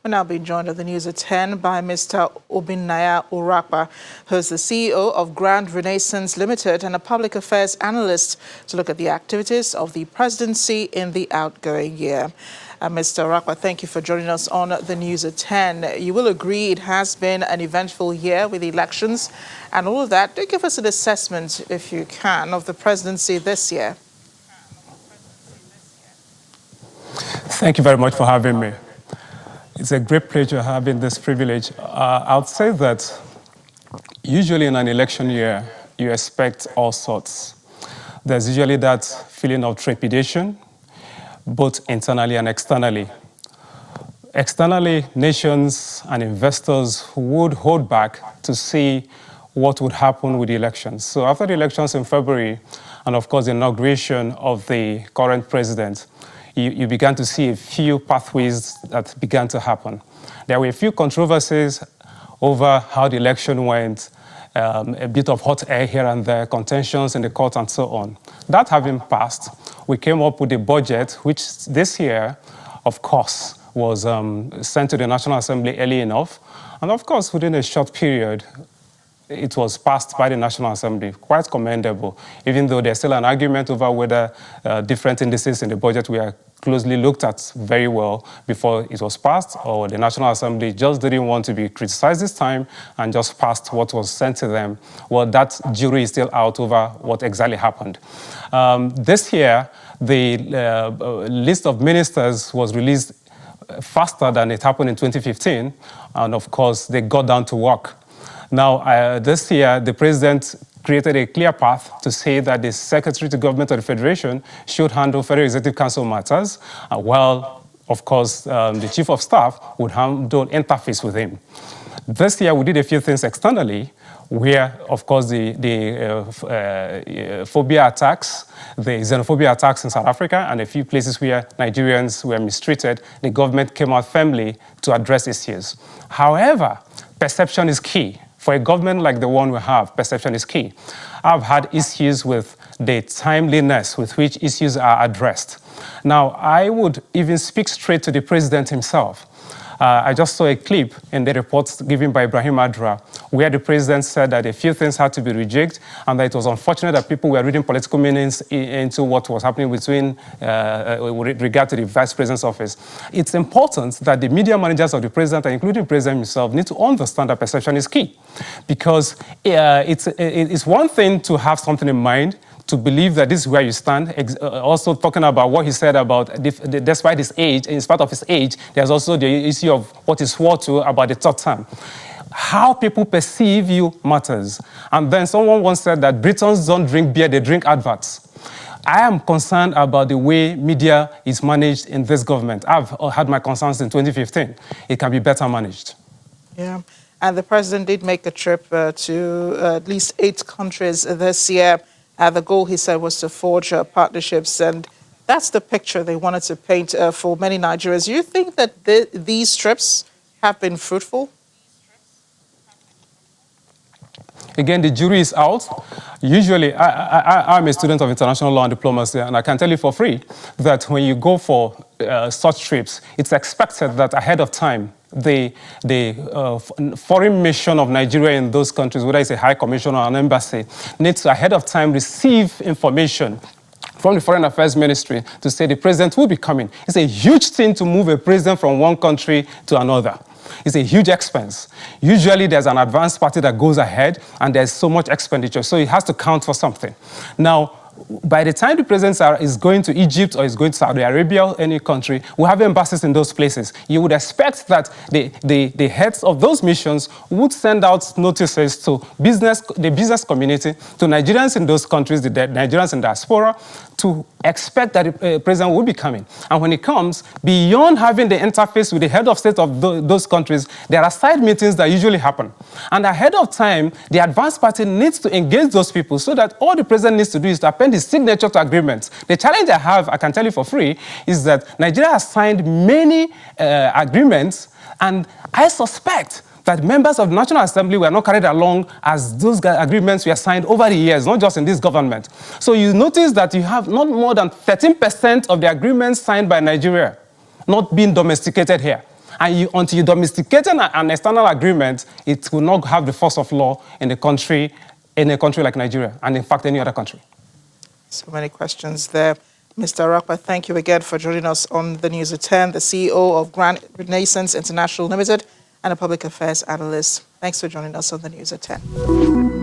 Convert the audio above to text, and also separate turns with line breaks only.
We're now being joined at the news at 10 by Mr. Obinaya Urakpa, who's the CEO of Grand Renaissance Limited and a public affairs analyst, to look at the activities of the presidency in the outgoing year. Mr. Urakpa, thank you for joining us on the news at 10. You will agree it has been an eventful year with elections and all of that. Do give us an assessment, if you can, of the presidency this year.
Thank you very much for having me. It's a great pleasure having this privilege. I would say that usually in an election year, you expect all sorts. There's usually that feeling of trepidation, both internally and externally. Externally, nations and investors would hold back to see what would happen with the elections. So after the elections in February, and of course the inauguration of the current president, you began to see a few pathways that began to happen. There were a few controversies over how the election went, a bit of hot air here and there, contentions in the court and so on. That having passed, we came up with a budget which this year, of course, was sent to the National Assembly early enough. And of course, within a short period, it was passed by the National Assembly, quite commendable, even though there's still an argument over whether different indices in the budget were closely looked at very well before it was passed, or the National Assembly just didn't want to be criticized this time and just passed what was sent to them. Well, that jury is still out over what exactly happened. This year, the list of ministers was released faster than it happened in 2015, and of course, they got down to work. Now, this year, the president created a clear path to say that the Secretary to Government of the Federation should handle Federal Executive Council matters, while, of course, the Chief of Staff would handle interface with him. This year, we did a few things externally, where, of course, the phobia attacks, the xenophobia attacks in South Africa, and a few places where Nigerians were mistreated, the government came out firmly to address issues. However, perception is key. For a government like the one we have, perception is key. I've had issues with the timeliness with which issues are addressed. Now, I would even speak straight to the president himself. I just saw a clip in the reports given by Ibrahim Adra, where the president said that a few things had to be rejected, and that it was unfortunate that people were reading political meanings into what was happening between with regard to the vice president's office. It's important that the media managers of the president, including the president himself, need to understand that perception is key, because it's one thing to have something in mind, to believe that this is where you stand. Also talking about what he said about, despite his age, in spite of his age, there's also the issue of what he swore to about the third term. How people perceive you matters. And then someone once said that Britons don't drink beer, they drink adverts. I am concerned about the way media is managed in this government. I've had my concerns in 2015. It can be better managed.
Yeah. And the president did make a trip to at least 8 countries this year. The goal, he said, was to forge partnerships, and that's the picture they wanted to paint for many Nigerians. You think that these trips have been fruitful?
Again, the jury is out. Usually, I'm a student of international law and diplomacy, and I can tell you for free that when you go for such trips, it's expected that ahead of time, the foreign mission of Nigeria in those countries, whether it's a high commission or an embassy, needs to ahead of time receive information from the Foreign Affairs Ministry to say the president will be coming. It's a huge thing to move a president from one country to another. It's a huge expense. Usually there's an advanced party that goes ahead and there's so much expenditure, so it has to count for something. Now, by the time the president is going to Egypt or is going to Saudi Arabia or any country, we have embassies in those places. You would expect that the heads of those missions would send out notices to the business community, to Nigerians in those countries, the Nigerians in diaspora, to expect that the president will be coming. And when he comes, beyond having the interface with the head of state of those countries, there are side meetings that usually happen. And ahead of time, the advanced party needs to engage those people so that all the president needs to do is to append his signature to agreements. The challenge I have, I can tell you for free, is that Nigeria has signed many agreements, and I suspect that members of the National Assembly were not carried along as those agreements were signed over the years, not just in this government. So you notice that you have not more than 13% of the agreements signed by Nigeria not being domesticated here. And until you domesticate an external agreement, it will not have the force of law in a country like Nigeria, and in fact, any other country.
So many questions there. Mr. Urakpa, thank you again for joining us on the News at 10, the CEO of Grand Renaissance International Limited and a public affairs analyst. Thanks for joining us on the News at 10.